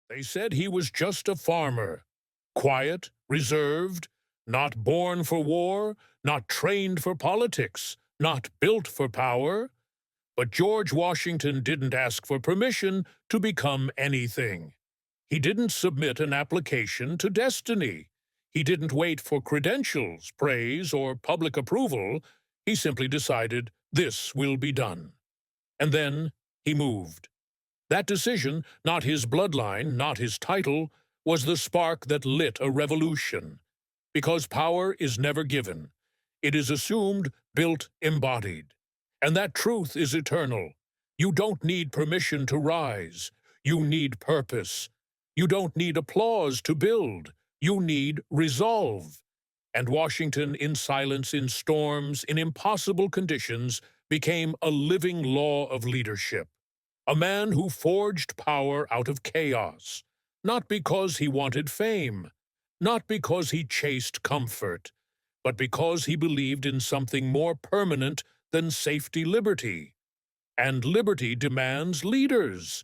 They said he was just a farmer, quiet, reserved, not born for war, not trained for politics, not built for power. But George Washington didn't ask for permission to become anything. He didn't submit an application to destiny. He didn't wait for credentials, praise, or public approval. He simply decided, this will be done. And then he moved. That decision, not his bloodline, not his title, was the spark that lit a revolution. Because power is never given. It is assumed, built, embodied. And that truth is eternal. You don't need permission to rise. You need purpose. You don't need applause to build. You need resolve. And Washington, in silence, in storms, in impossible conditions, became a living law of leadership. A man who forged power out of chaos, not because he wanted fame, not because he chased comfort, but because he believed in something more permanent than safety liberty. And liberty demands leaders.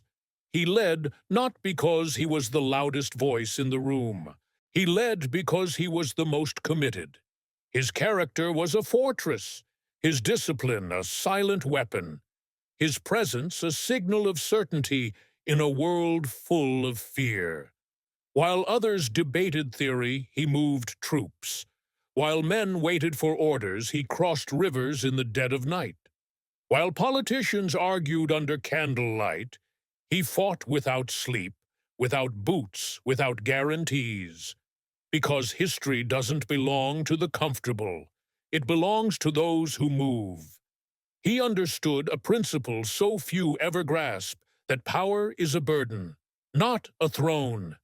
He led not because he was the loudest voice in the room. He led because he was the most committed. His character was a fortress, his discipline a silent weapon, his presence a signal of certainty in a world full of fear. While others debated theory, he moved troops. While men waited for orders, he crossed rivers in the dead of night. While politicians argued under candlelight, he fought without sleep, without boots, without guarantees. Because history doesn't belong to the comfortable. It belongs to those who move. He understood a principle so few ever grasp, that power is a burden, not a throne.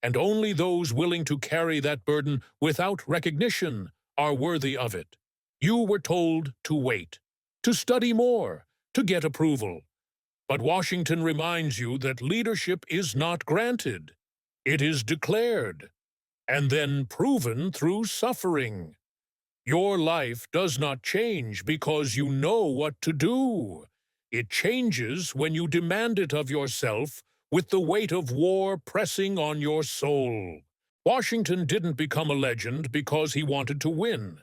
And only those willing to carry that burden without recognition are worthy of it. You were told to wait, to study more, to get approval. But Washington reminds you that leadership is not granted. It is declared, and then proven through suffering. Your life does not change because you know what to do. It changes when you demand it of yourself with the weight of war pressing on your soul. Washington didn't become a legend because he wanted to win.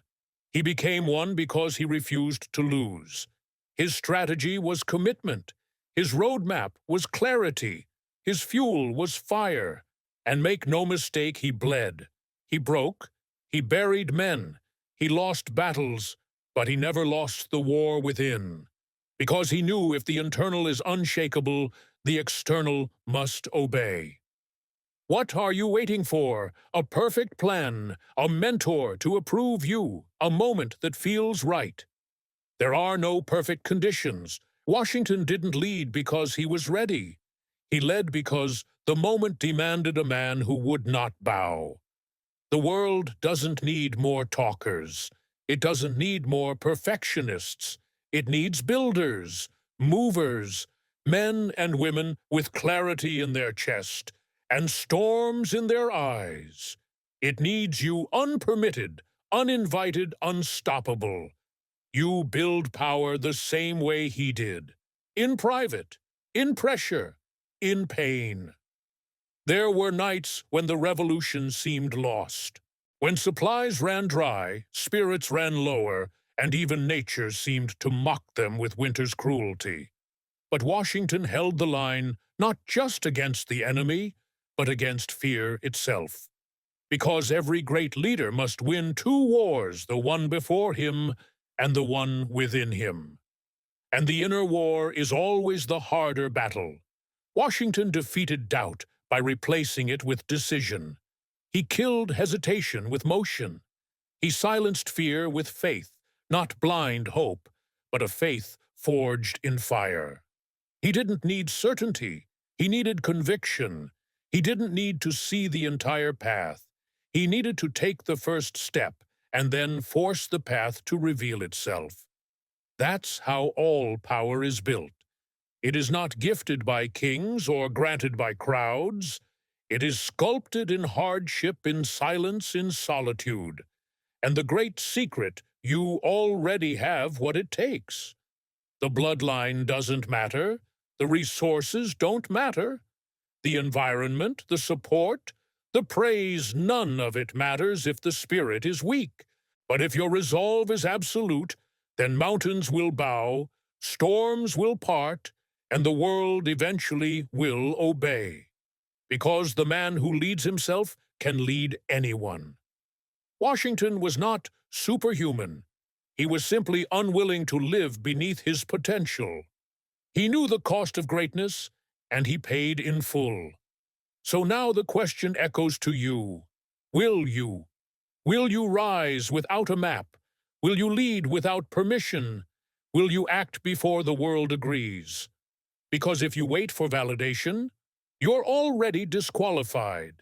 He became one because he refused to lose. His strategy was commitment. His roadmap was clarity. His fuel was fire. And make no mistake, he bled. He broke. He buried men. He lost battles, but he never lost the war within. Because he knew if the internal is unshakable, the external must obey. What are you waiting for? A perfect plan, a mentor to approve you, a moment that feels right. There are no perfect conditions. Washington didn't lead because he was ready. He led because the moment demanded a man who would not bow. The world doesn't need more talkers. It doesn't need more perfectionists. It needs builders, movers, men and women with clarity in their chest and storms in their eyes. It needs you unpermitted, uninvited, unstoppable. You build power the same way he did, in private, in pressure, in pain. There were nights when the revolution seemed lost, when supplies ran dry, spirits ran lower, and even nature seemed to mock them with winter's cruelty. But Washington held the line not just against the enemy, but against fear itself. Because every great leader must win two wars, the one before him and the one within him. And the inner war is always the harder battle. Washington defeated doubt by replacing it with decision. He killed hesitation with motion. He silenced fear with faith, not blind hope, but a faith forged in fire. He didn't need certainty. He needed conviction. He didn't need to see the entire path. He needed to take the first step and then force the path to reveal itself. That's how all power is built. It is not gifted by kings or granted by crowds. It is sculpted in hardship, in silence, in solitude. And the great secret, you already have what it takes. The bloodline doesn't matter. The resources don't matter. the environment, the support, the praise, none of it matters if the spirit is weak. But if your resolve is absolute, then mountains will bow, storms will part, and the world eventually will obey. Because the man who leads himself can lead anyone. Washington was not superhuman. He was simply unwilling to live beneath his potential. He knew the cost of greatness, and he paid in full. So now the question echoes to you. Will you? Will you rise without a map? Will you lead without permission? Will you act before the world agrees? Because if you wait for validation, you're already disqualified.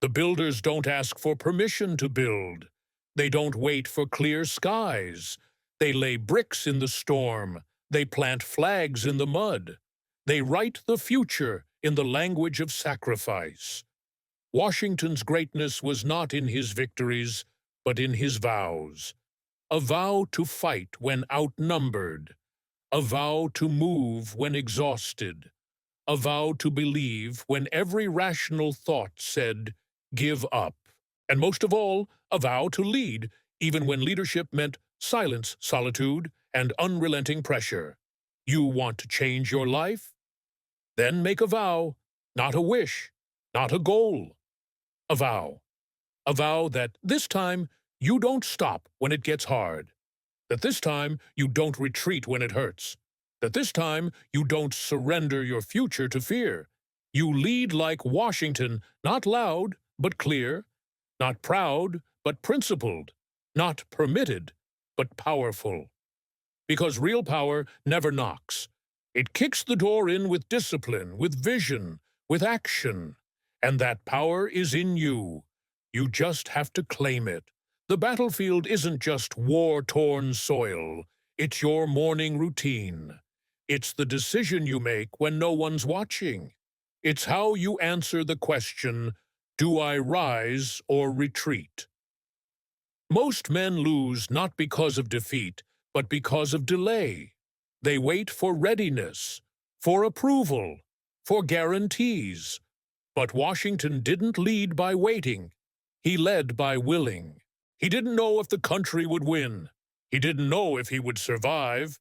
The builders don't ask for permission to build. They don't wait for clear skies. They lay bricks in the storm. They plant flags in the mud. They write the future in the language of sacrifice. Washington's greatness was not in his victories, but in his vows. A vow to fight when outnumbered. A vow to move when exhausted. A vow to believe when every rational thought said, give up. And most of all, a vow to lead, even when leadership meant silence, solitude, and unrelenting pressure. You want to change your life? Then make a vow, not a wish, not a goal. A vow. A vow that this time you don't stop when it gets hard. That this time you don't retreat when it hurts. That this time you don't surrender your future to fear. You lead like Washington, not loud, but clear, not proud, but principled, not permitted, but powerful. Because real power never knocks. It kicks the door in with discipline, with vision, with action. And that power is in you. You just have to claim it. The battlefield isn't just war-torn soil. It's your morning routine. It's the decision you make when no one's watching. It's how you answer the question, do I rise or retreat? Most men lose not because of defeat, but because of delay. They wait for readiness, for approval, for guarantees. But Washington didn't lead by waiting. He led by willing. He didn't know if the country would win. He didn't know if he would survive.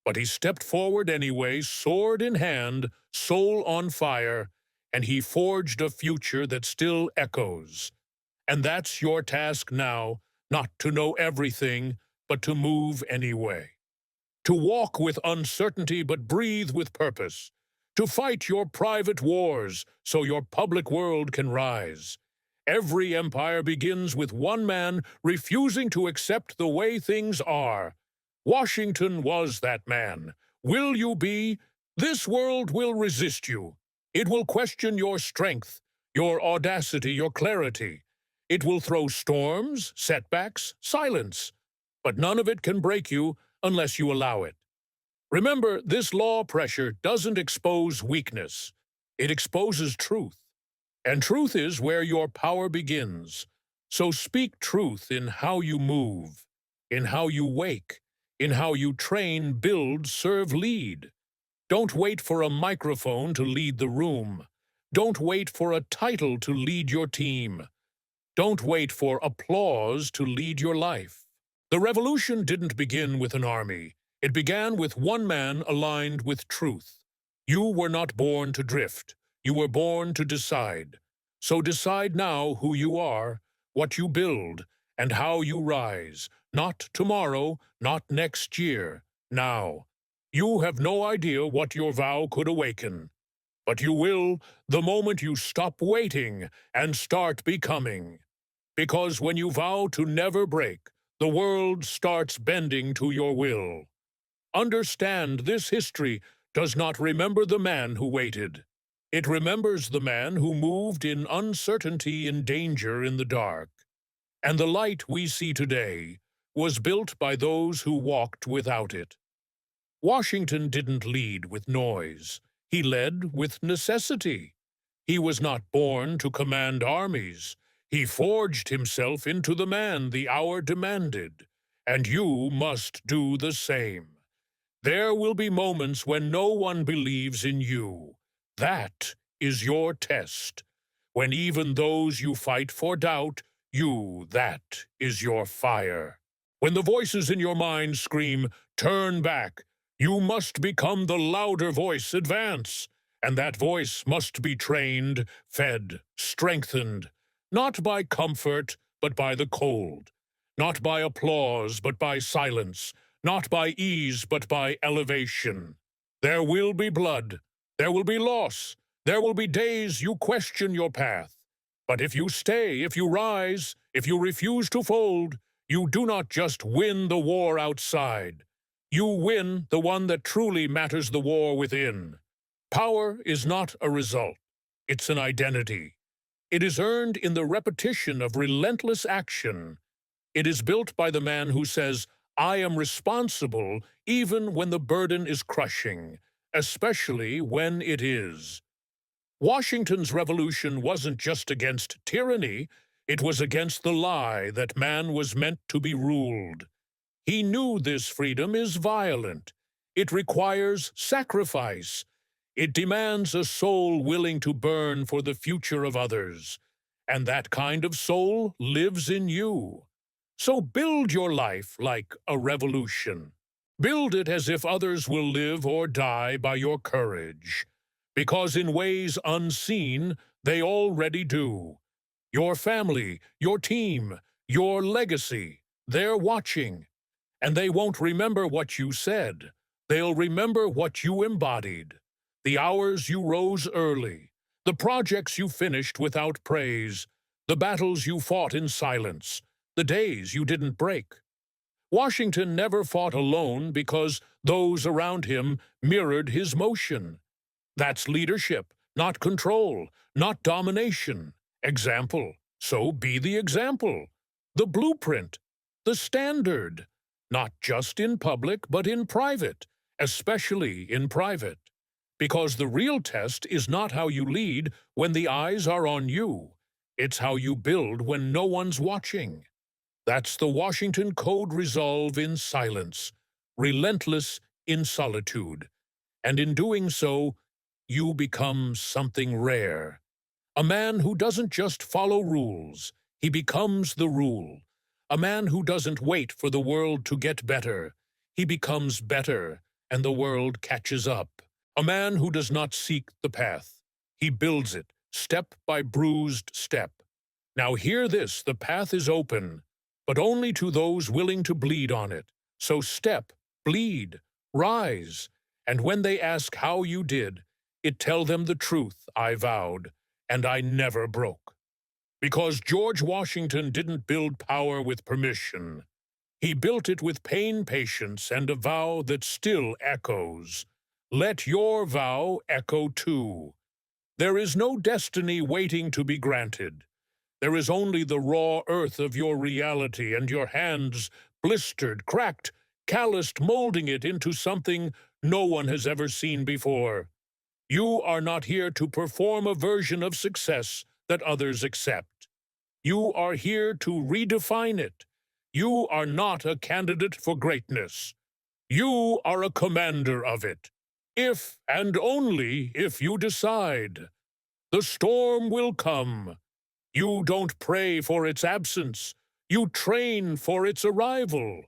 But he stepped forward anyway, sword in hand, soul on fire, and he forged a future that still echoes. And that's your task now, not to know everything, but to move anyway. To walk with uncertainty but breathe with purpose. To fight your private wars so your public world can rise. Every empire begins with one man refusing to accept the way things are. Washington was that man. Will you be? This world will resist you. It will question your strength, your audacity, your clarity. It will throw storms, setbacks, silence. But none of it can break you unless you allow it. Remember, this law pressure doesn't expose weakness. It exposes truth. And truth is where your power begins. So speak truth in how you move, in how you wake, in how you train, build, serve, lead. Don't wait for a microphone to lead the room. Don't wait for a title to lead your team. Don't wait for applause to lead your life. The revolution didn't begin with an army. It began with one man aligned with truth. You were not born to drift. You were born to decide. So decide now who you are, what you build, and how you rise. Not tomorrow, not next year, now. You have no idea what your vow could awaken. But you will the moment you stop waiting and start becoming. Because when you vow to never break, the world starts bending to your will. Understand, this history does not remember the man who waited. It remembers the man who moved in uncertainty, in danger, in the dark. And the light we see today was built by those who walked without it. Washington didn't lead with noise. He led with necessity. He was not born to command armies. He forged himself into the man the hour demanded. And you must do the same. There will be moments when no one believes in you. That is your test. When even those you fight for doubt, that is your fire. When the voices in your mind scream, turn back, you must become the louder voice, advance. And that voice must be trained, fed, strengthened, not by comfort, but by the cold, not by applause, but by silence, not by ease, but by elevation. There will be blood, there will be loss, there will be days you question your path. But if you stay, if you rise, if you refuse to fold, you do not just win the war outside. You win the one that truly matters, the war within. Power is not a result, it's an identity. It is earned in the repetition of relentless action. It is built by the man who says, I am responsible even when the burden is crushing, especially when it is. Washington's revolution wasn't just against tyranny, it was against the lie that man was meant to be ruled. He knew this freedom is violent. It requires sacrifice. It demands a soul willing to burn for the future of others. And that kind of soul lives in you. So build your life like a revolution. Build it as if others will live or die by your courage. Because in ways unseen, they already do. Your family, your team, your legacy, they're watching. And they won't remember what you said. They'll remember what you embodied. The hours you rose early, the projects you finished without praise, the battles you fought in silence, the days you didn't break. Washington never fought alone because those around him mirrored his motion. That's leadership, not control, not domination. Example. So be the example. The blueprint. The standard. Not just in public, but in private, especially in private. Because the real test is not how you lead when the eyes are on you. It's how you build when no one's watching. That's the Washington Code resolve in silence, relentless in solitude. And in doing so, you become something rare. A man who doesn't just follow rules, he becomes the rule. A man who doesn't wait for the world to get better, he becomes better, and the world catches up. A man who does not seek the path, he builds it, step by bruised step. Now hear this, the path is open, but only to those willing to bleed on it. So step, bleed, rise, and when they ask how you did, tell them the truth I vowed, and I never broke. Because George Washington didn't build power with permission. He built it with pain, patience, and a vow that still echoes. Let your vow echo too. There is no destiny waiting to be granted. There is only the raw earth of your reality and your hands blistered, cracked, calloused, molding it into something no one has ever seen before. You are not here to perform a version of success that others accept. You are here to redefine it. You are not a candidate for greatness. You are a commander of it. If and only if you decide. The storm will come. You don't pray for its absence. You train for its arrival.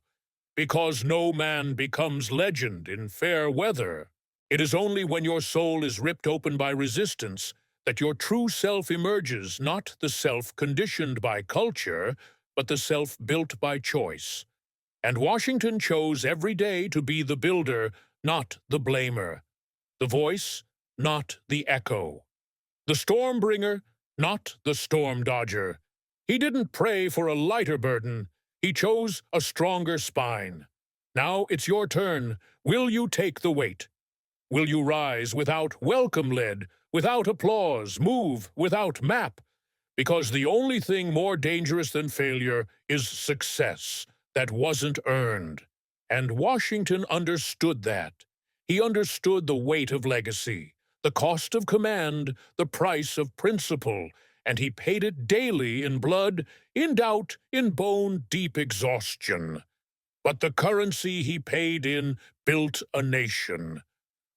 Because no man becomes legend in fair weather. It is only when your soul is ripped open by resistance that your true self emerges, not the self conditioned by culture, but the self built by choice. And Washington chose every day to be the builder, not the blamer. The voice, not the echo. The storm bringer, not the storm dodger. He didn't pray for a lighter burden. He chose a stronger spine. Now it's your turn. Will you take the weight? Will you rise without welcome led, without applause, move without map? Because the only thing more dangerous than failure is success that wasn't earned. And Washington understood that. He understood the weight of legacy, the cost of command, the price of principle, and he paid it daily in blood, in doubt, in bone-deep exhaustion. But the currency he paid in built a nation.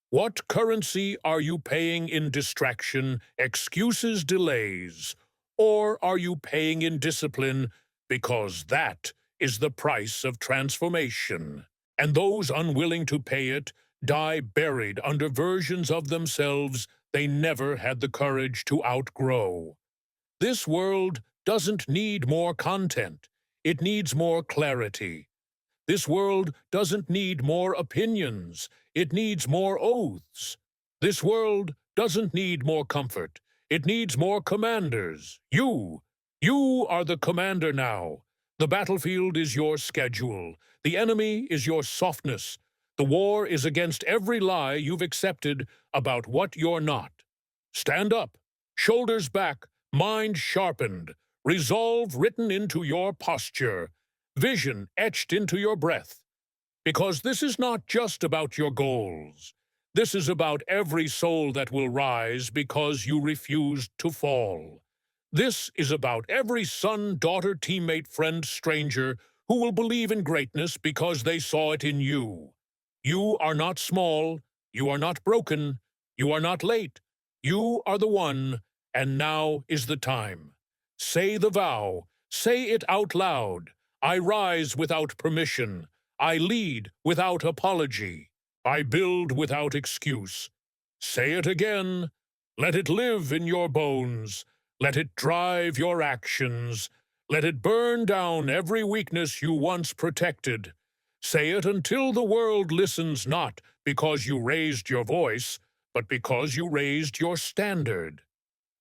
What currency are you paying in distraction, excuses, delays? Or are you paying in discipline, because that is the price of transformation? And those unwilling to pay it die buried under versions of themselves they never had the courage to outgrow. This world doesn't need more content. It needs more clarity. This world doesn't need more opinions. It needs more oaths. This world doesn't need more comfort. It needs more commanders. You are the commander now. The battlefield is your schedule. The enemy is your softness. The war is against every lie you've accepted about what you're not. Stand up, shoulders back, mind sharpened, resolve written into your posture, vision etched into your breath. Because this is not just about your goals. This is about every soul that will rise because you refused to fall. This is about every son, daughter, teammate, friend, stranger who will believe in greatness because they saw it in you. You are not small. You are not broken. You are not late. You are the one, and now is the time. Say the vow. Say it out loud. I rise without permission. I lead without apology. I build without excuse. Say it again. Let it live in your bones. Let it drive your actions. Let it burn down every weakness you once protected. Say it until the world listens, not because you raised your voice, but because you raised your standard.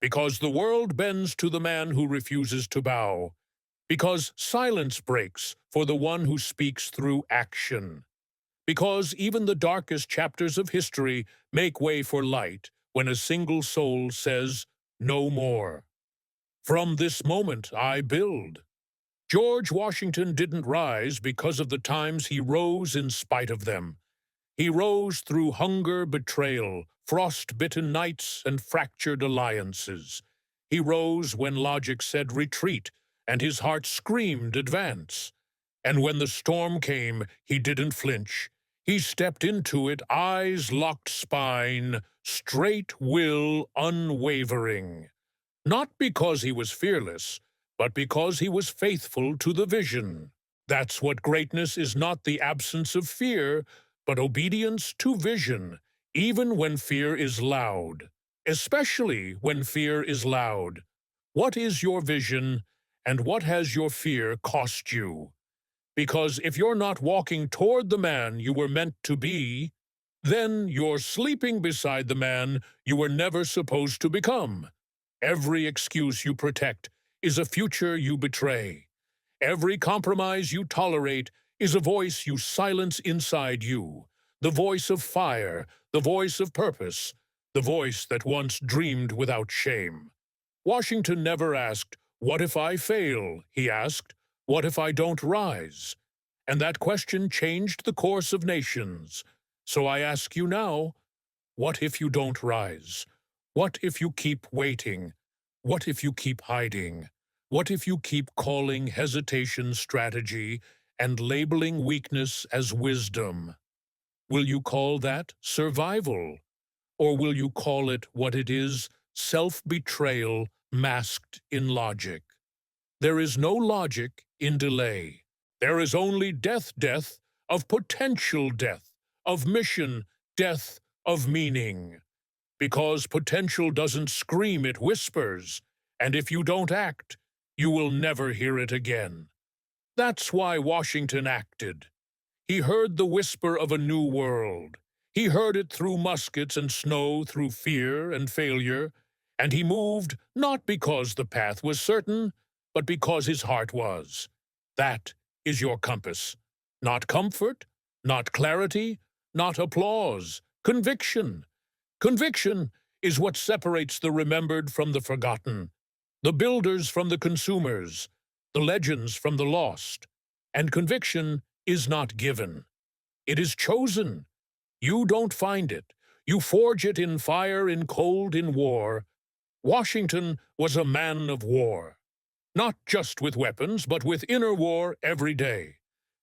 Because the world bends to the man who refuses to bow. Because silence breaks for the one who speaks through action. Because even the darkest chapters of history make way for light when a single soul says, "No more." From this moment I build. George Washington didn't rise because of the times he rose in spite of them. He rose through hunger, betrayal, frost-bitten nights, and fractured alliances. He rose when logic said retreat, and his heart screamed advance. And when the storm came, he didn't flinch. He stepped into it, eyes locked, spine, straight will, unwavering. Not because he was fearless, but because he was faithful to the vision. That's what greatness is, not the absence of fear, but obedience to vision, even when fear is loud, especially when fear is loud. What is your vision, and what has your fear cost you? Because if you're not walking toward the man you were meant to be, then you're sleeping beside the man you were never supposed to become. Every excuse you protect is a future you betray. Every compromise you tolerate is a voice you silence inside you, the voice of fire, the voice of purpose, the voice that once dreamed without shame. Washington never asked, "What if I fail?" He asked, "What if I don't rise?" And that question changed the course of nations. So I ask you now, what if you don't rise? What if you keep waiting? What if you keep hiding? What if you keep calling hesitation strategy and labeling weakness as wisdom? Will you call that survival? Or will you call it what it is, self-betrayal masked in logic? There is no logic in delay. There is only death of potential death, of mission, death of meaning. Because potential doesn't scream, it whispers, and if you don't act, you will never hear it again. That's why Washington acted. He heard the whisper of a new world. He heard it through muskets and snow, through fear and failure, and he moved not because the path was certain, but because his heart was. That is your compass. Not comfort, not clarity, not applause, conviction. Conviction is what separates the remembered from the forgotten, the builders from the consumers, the legends from the lost. And conviction is not given. It is chosen. You don't find it. You forge it in fire, in cold, in war. Washington was a man of war. Not just with weapons, but with inner war every day.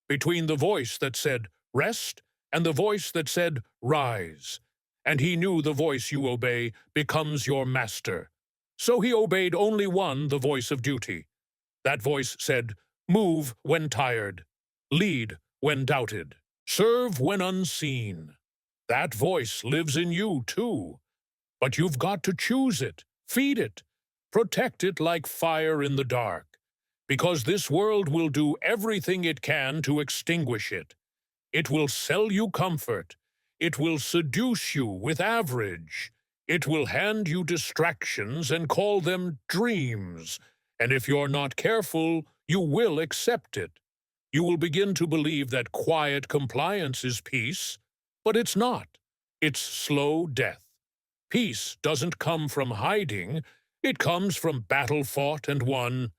Between the voice that said, rest, and the voice that said, rise. and he knew the voice you obey becomes your master. So he obeyed only one, the voice of duty. That voice said, "Move when tired, lead when doubted, serve when unseen." That voice lives in you, too. But you've got to choose it, feed it, protect it like fire in the dark, because this world will do everything it can to extinguish it. It will sell you comfort. It will seduce you with average. It will hand you distractions and call them dreams. And if you're not careful, you will accept it. You will begin to believe that quiet compliance is peace, but it's not. It's slow death. Peace doesn't come from hiding. It comes from battle fought and won.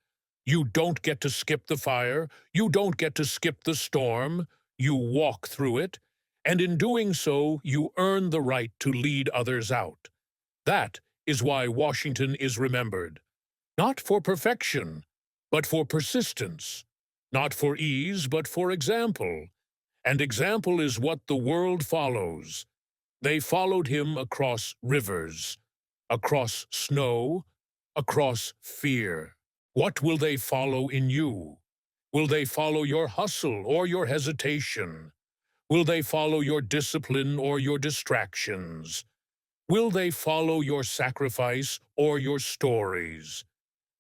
You don't get to skip the fire. You don't get to skip the storm. You walk through it, and in doing so, you earn the right to lead others out. That is why Washington is remembered. Not for perfection, but for persistence. Not for ease, but for example. And example is what the world follows. They followed him across rivers, across snow, across fear. What will they follow in you? Will they follow your hustle or your hesitation? Will they follow your discipline or your distractions? Will they follow your sacrifice or your stories?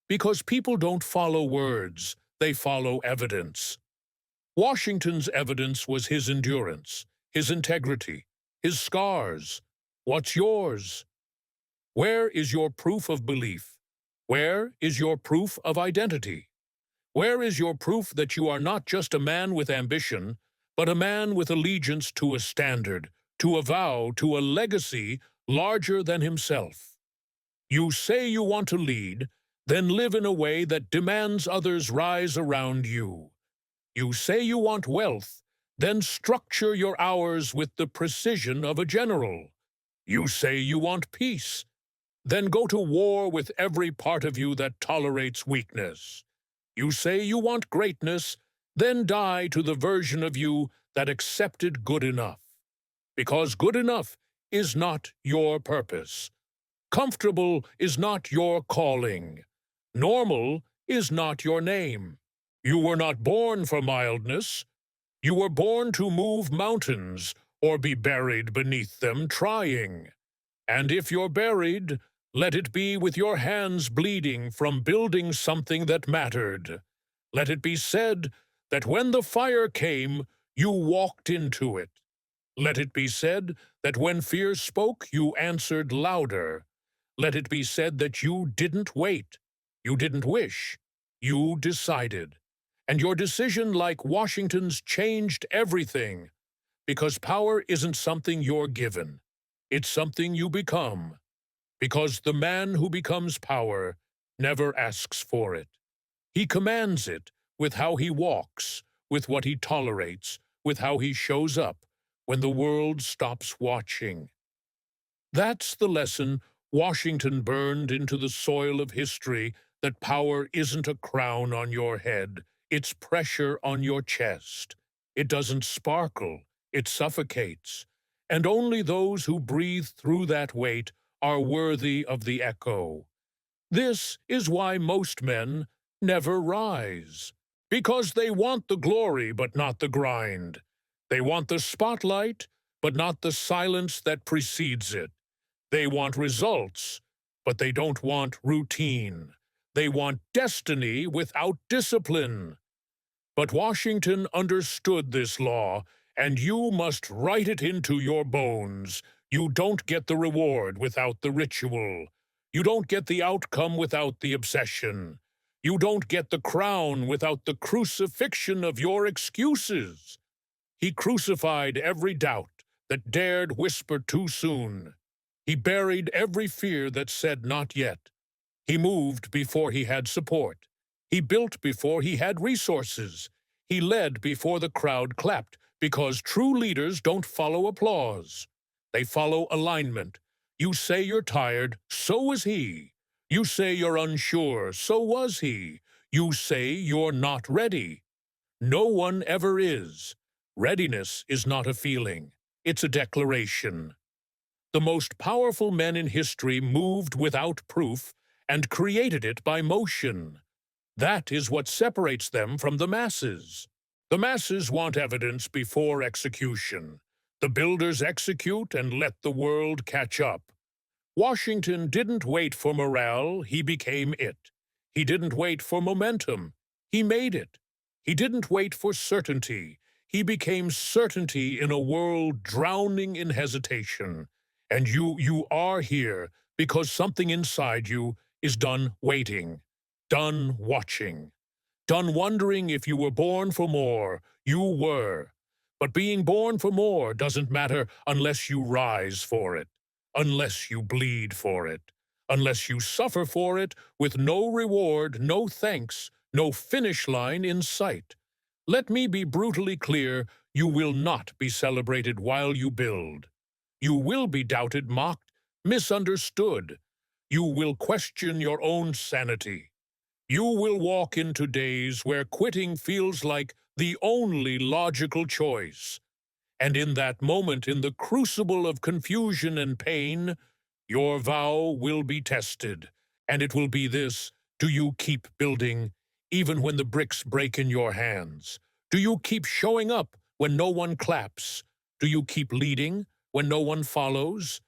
Because people don't follow words, they follow evidence. Washington's evidence was his endurance, his integrity, his scars. What's yours? Where is your proof of belief? Where is your proof of identity? Where is your proof that you are not just a man with ambition, but a man with allegiance to a standard, to a vow, to a legacy larger than himself? You say you want to lead, then live in a way that demands others rise around you. You say you want wealth, then structure your hours with the precision of a general. You say you want peace, then go to war with every part of you that tolerates weakness. You say you want greatness, then die to the version of you that accepted good enough. Because good enough is not your purpose. Comfortable is not your calling. Normal is not your name. You were not born for mildness. You were born to move mountains or be buried beneath them trying. And if you're buried, let it be with your hands bleeding from building something that mattered. Let it be said that when the fire came, you walked into it. Let it be said that when fear spoke, you answered louder. Let it be said that you didn't wait. You didn't wish. You decided. And your decision, like Washington's, changed everything. Because power isn't something you're given. It's something you become. Because the man who becomes power never asks for it. He commands it with how he walks, with what he tolerates, with how he shows up when the world stops watching. That's the lesson Washington burned into the soil of history, that power isn't a crown on your head, it's pressure on your chest. It doesn't sparkle, it suffocates. And only those who breathe through that weight are worthy of the echo. This is why most men never rise. Because they want the glory, but not the grind. They want the spotlight, but not the silence that precedes it. They want results, but they don't want routine. They want destiny without discipline. But Washington understood this law, and you must write it into your bones. You don't get the reward without the ritual. You don't get the outcome without the obsession. You don't get the crown without the crucifixion of your excuses. He crucified every doubt that dared whisper too soon. He buried every fear that said not yet. He moved before he had support. He built before he had resources. He led before the crowd clapped, because true leaders don't follow applause. They follow alignment. You say you're tired, so was he. You say you're unsure, so was he. You say you're not ready. No one ever is. Readiness is not a feeling. It's a declaration. The most powerful men in history moved without proof and created it by motion. That is what separates them from the masses. The masses want evidence before execution. The builders execute and let the world catch up. Washington didn't wait for morale, he became it. He didn't wait for momentum, he made it. He didn't wait for certainty, he became certainty in a world drowning in hesitation. And you are here because something inside you is done waiting, done watching, done wondering if you were born for more. You were. But being born for more doesn't matter unless you rise for it, unless you bleed for it, unless you suffer for it with no reward, no thanks, no finish line in sight. Let me be brutally clear, you will not be celebrated while you build. You will be doubted, mocked, misunderstood. You will question your own sanity. You will walk into days where quitting feels like the only logical choice. And in that moment, in the crucible of confusion and pain, your vow will be tested. And it will be this: do you keep building, even when the bricks break in your hands? Do you keep showing up when no one claps? Do you keep leading when no one follows?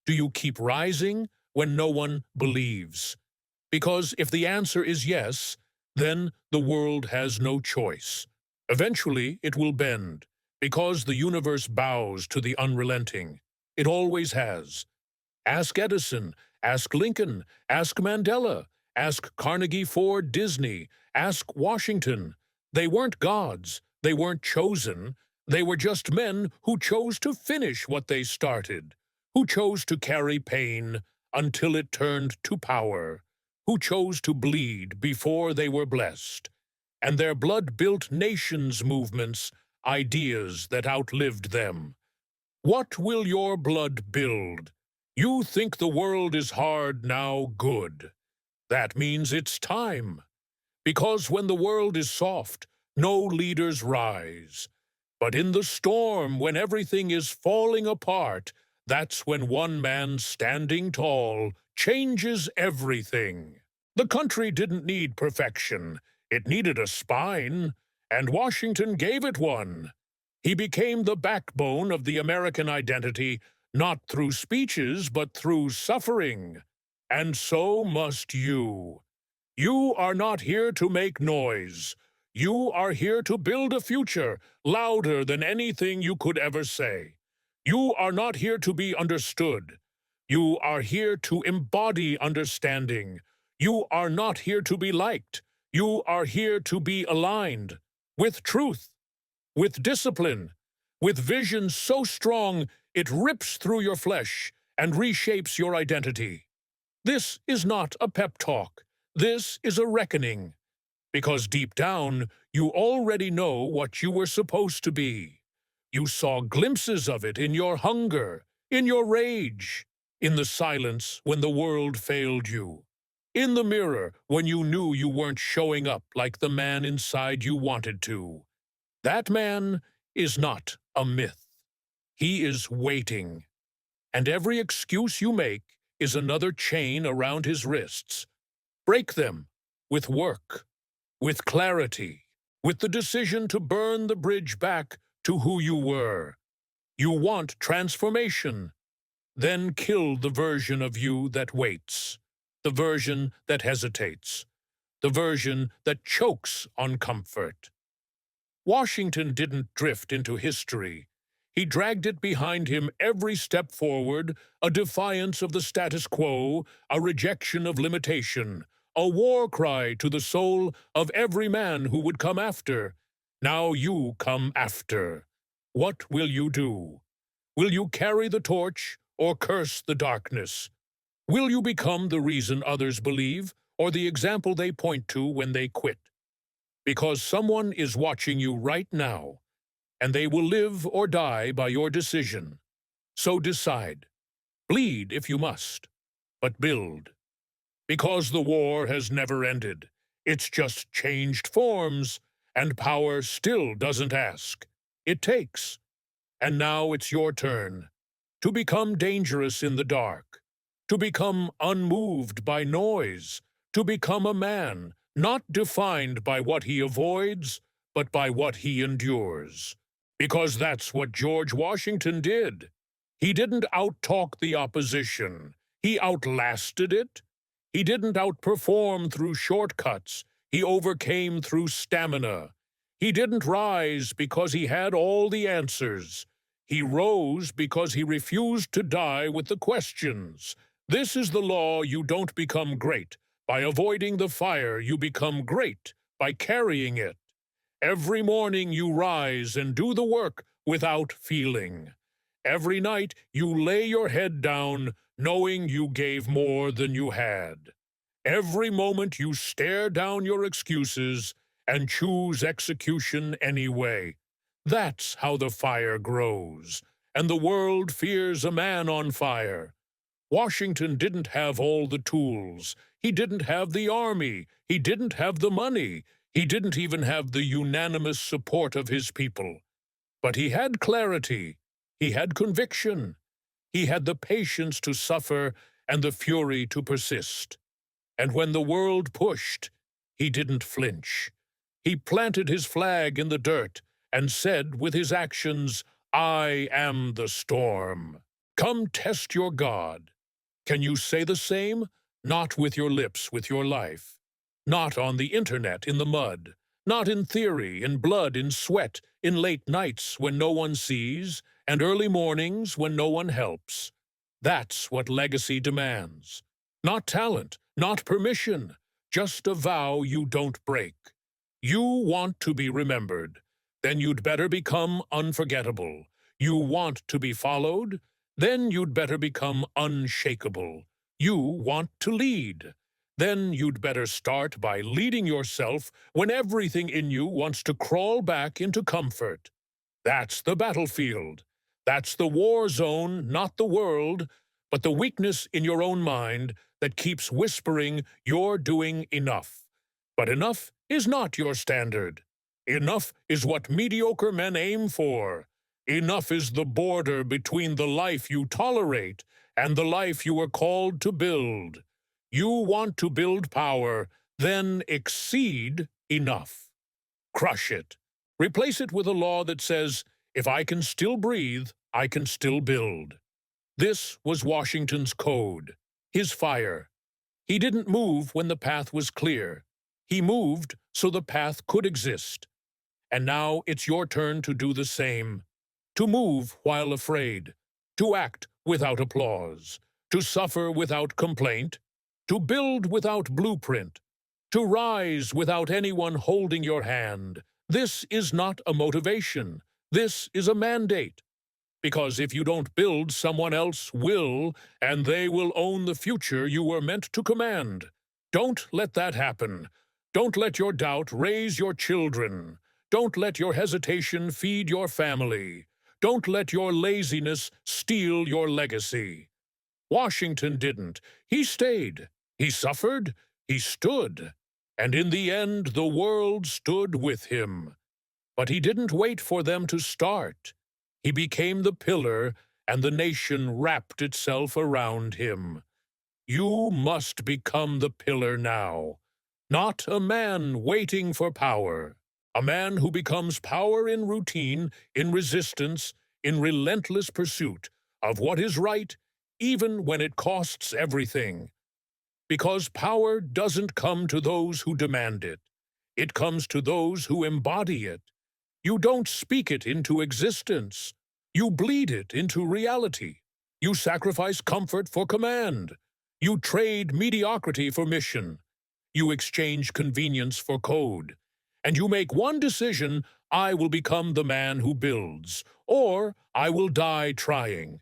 Do you keep rising when no one believes? Because if the answer is yes, then the world has no choice. Eventually, it will bend, because the universe bows to the unrelenting. It always has. Ask Edison, ask Lincoln, ask Mandela, ask Carnegie, Ford, Disney, ask Washington. They weren't gods, they weren't chosen, they were just men who chose to finish what they started, who chose to carry pain until it turned to power, who chose to bleed before they were blessed. And their blood built nations' movements, ideas that outlived them. What will your blood build? You think the world is hard now, good. That means it's time. Because when the world is soft, no leaders rise. But in the storm, when everything is falling apart, that's when one man standing tall changes everything. The country didn't need perfection. It needed a spine, and Washington gave it one. He became the backbone of the American identity, not through speeches, but through suffering. And so must you. You are not here to make noise. You are here to build a future louder than anything you could ever say. You are not here to be understood. You are here to embody understanding. You are not here to be liked. You are here to be aligned with truth, with discipline, with vision so strong it rips through your flesh and reshapes your identity. This is not a pep talk. This is a reckoning. Because deep down, you already know what you were supposed to be. You saw glimpses of it in your hunger, in your rage, in the silence when the world failed you, in the mirror when you knew you weren't showing up like the man inside you wanted to. That man is not a myth. He is waiting. And every excuse you make is another chain around his wrists. Break them with work, with clarity, with the decision to burn the bridge back to who you were. You want transformation. Then kill the version of you that waits, the version that hesitates, the version that chokes on comfort. Washington didn't drift into history. He dragged it behind him every step forward, a defiance of the status quo, a rejection of limitation, a war cry to the soul of every man who would come after. Now you come after. What will you do? Will you carry the torch or curse the darkness? Will you become the reason others believe or the example they point to when they quit? Because someone is watching you right now, and they will live or die by your decision. So decide. Bleed if you must, but build. Because the war has never ended. It's just changed forms, and power still doesn't ask. It takes. And now it's your turn. to become dangerous in the dark, to become unmoved by noise, to become a man not defined by what he avoids, but by what he endures. Because that's what George Washington did. He didn't outtalk the opposition. He outlasted it. He didn't outperform through shortcuts. He overcame through stamina. He didn't rise because he had all the answers. He rose because he refused to die with the questions. This is the law: you don't become great. By avoiding the fire, you become great by carrying it. Every morning you rise and do the work without feeling. Every night you lay your head down, knowing you gave more than you had. Every moment you stare down your excuses and choose execution anyway. That's how the fire grows, and the world fears a man on fire. Washington didn't have all the tools. He didn't have the army. He didn't have the money. He didn't even have the unanimous support of his people. But he had clarity. He had conviction. He had the patience to suffer and the fury to persist. And when the world pushed, he didn't flinch. He planted his flag in the dirt and said with his actions, "I am the storm. Come test your God." Can you say the same? Not with your lips, with your life. Not on the internet, in the mud. Not in theory, in blood, in sweat, in late nights when no one sees, and early mornings when no one helps. That's what legacy demands. Not talent, not permission, just a vow you don't break. You want to be remembered, then you'd better become unforgettable. You want to be followed, then you'd better become unshakable. You want to lead, then you'd better start by leading yourself when everything in you wants to crawl back into comfort. That's the battlefield. That's the war zone, not the world, but the weakness in your own mind that keeps whispering you're doing enough. But enough is not your standard. Enough is what mediocre men aim for. Enough is the border between the life you tolerate and the life you are called to build. You want to build power, then exceed enough. Crush it. Replace it with a law that says, if I can still breathe, I can still build. This was Washington's code, his fire. He didn't move when the path was clear. He moved so the path could exist. And now it's your turn to do the same. To move while afraid. To act without applause. To suffer without complaint. To build without blueprint. To rise without anyone holding your hand. This is not a motivation. This is a mandate. Because if you don't build, someone else will, and they will own the future you were meant to command. Don't let that happen. Don't let your doubt raise your children. Don't let your hesitation feed your family. Don't let your laziness steal your legacy. Washington didn't. He stayed. He suffered. He stood. And in the end, the world stood with him. But he didn't wait for them to start. He became the pillar, and the nation wrapped itself around him. You must become the pillar now. Not a man waiting for power. A man who becomes power in routine, in resistance, in relentless pursuit of what is right, even when it costs everything. Because power doesn't come to those who demand it. It comes to those who embody it. You don't speak it into existence. You bleed it into reality. You sacrifice comfort for command. You trade mediocrity for mission. You exchange convenience for code. And you make one decision: I will become the man who builds, or I will die trying.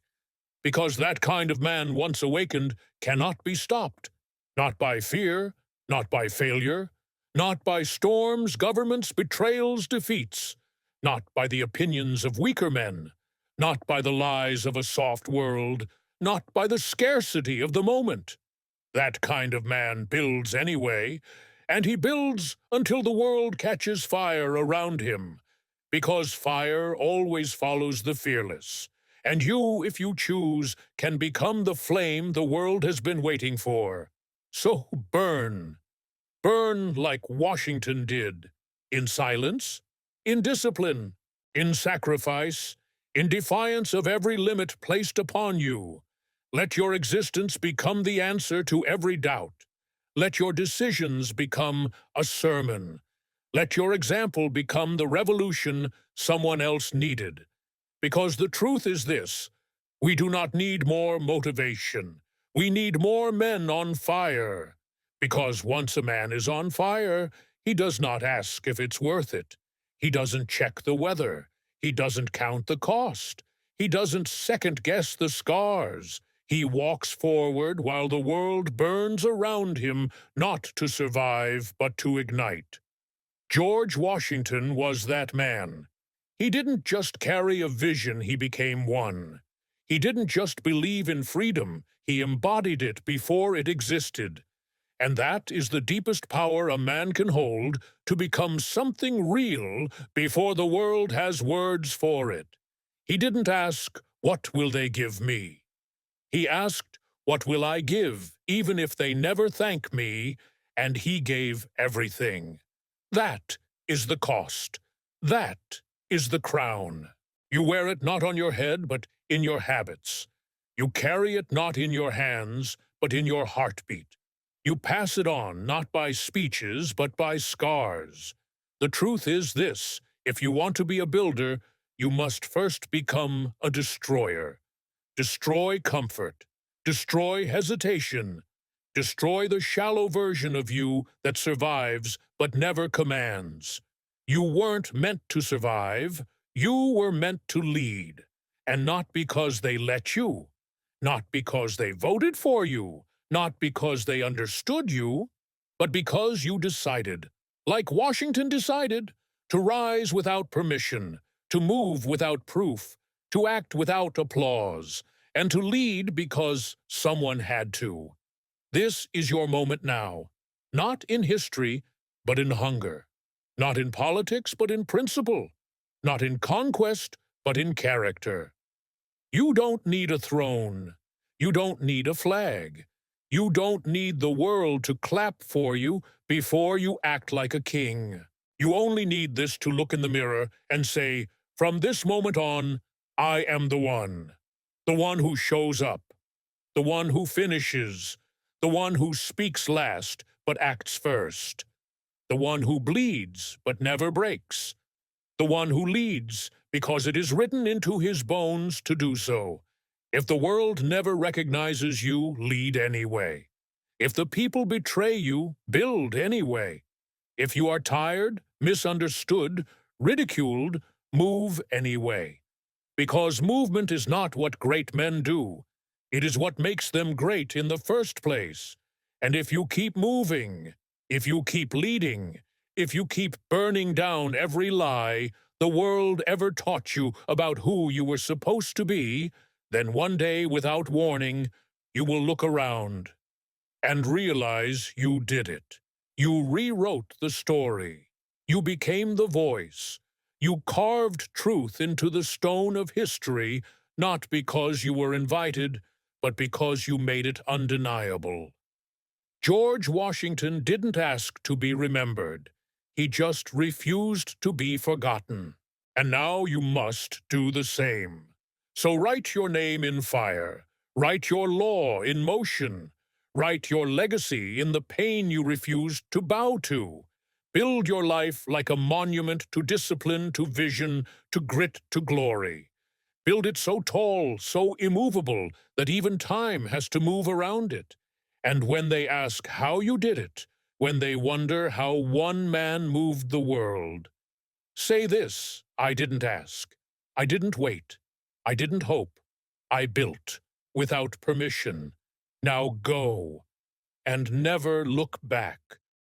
Because that kind of man, once awakened, cannot be stopped. Not by fear, not by failure, not by storms, governments, betrayals, defeats, not by the opinions of weaker men, not by the lies of a soft world, not by the scarcity of the moment. That kind of man builds anyway, and he builds until the world catches fire around him, because fire always follows the fearless, And you, if you choose, can become the flame the world has been waiting for. So burn. Burn like Washington did. In silence, in discipline, in sacrifice, in defiance of every limit placed upon you. Let your existence become the answer to every doubt. Let your decisions become a sermon. Let your example become the revolution someone else needed. Because the truth is this: we do not need more motivation. We need more men on fire. Because once a man is on fire, he does not ask if it's worth it. He doesn't check the weather. He doesn't count the cost. He doesn't second-guess the scars. He walks forward while the world burns around him, not to survive, but to ignite. George Washington was that man. He didn't just carry a vision, he became one. He didn't just believe in freedom, he embodied it before it existed. And that is the deepest power a man can hold, to become something real before the world has words for it. He didn't ask, "What will they give me?" He asked, "What will I give, even if they never thank me?" And he gave everything. That is the cost. That is the crown. You wear it not on your head, but in your habits. You carry it not in your hands, but in your heartbeat. You pass it on not by speeches, but by scars. The truth is this: if you want to be a builder, you must first become a destroyer. Destroy comfort. Destroy hesitation. Destroy the shallow version of you that survives but never commands. You weren't meant to survive. You were meant to lead. And not because they let you. Not because they voted for you. Not because they understood you. But because you decided, like Washington decided, to rise without permission, to move without proof, to act without applause, and to lead because someone had to. This is your moment now, not in history, but in hunger. Not in politics, but in principle. Not in conquest, but in character. You don't need a throne. You don't need a flag. You don't need the world to clap for you before you act like a king. You only need this to look in the mirror and say, "From this moment on, I am the one who shows up, the one who finishes, the one who speaks last but acts first, the one who bleeds but never breaks, the one who leads because it is written into his bones to do so. If the world never recognizes you, lead anyway. If the people betray you, build anyway. If you are tired, misunderstood, ridiculed, move anyway. Because movement is not what great men do. It is what makes them great in the first place. And if you keep moving, if you keep leading, if you keep burning down every lie the world ever taught you about who you were supposed to be, then one day, without warning, you will look around and realize you did it. You rewrote the story. You became the voice. You carved truth into the stone of history, not because you were invited, but because you made it undeniable. George Washington didn't ask to be remembered. He just refused to be forgotten. And now you must do the same. So write your name in fire. Write your law in motion. Write your legacy in the pain you refused to bow to. Build your life like a monument to discipline, to vision, to grit, to glory. Build it so tall, so immovable, that even time has to move around it. And when they ask how you did it, when they wonder how one man moved the world, say this: I didn't ask. I didn't wait. I didn't hope. I built, without permission. Now go, and never look back.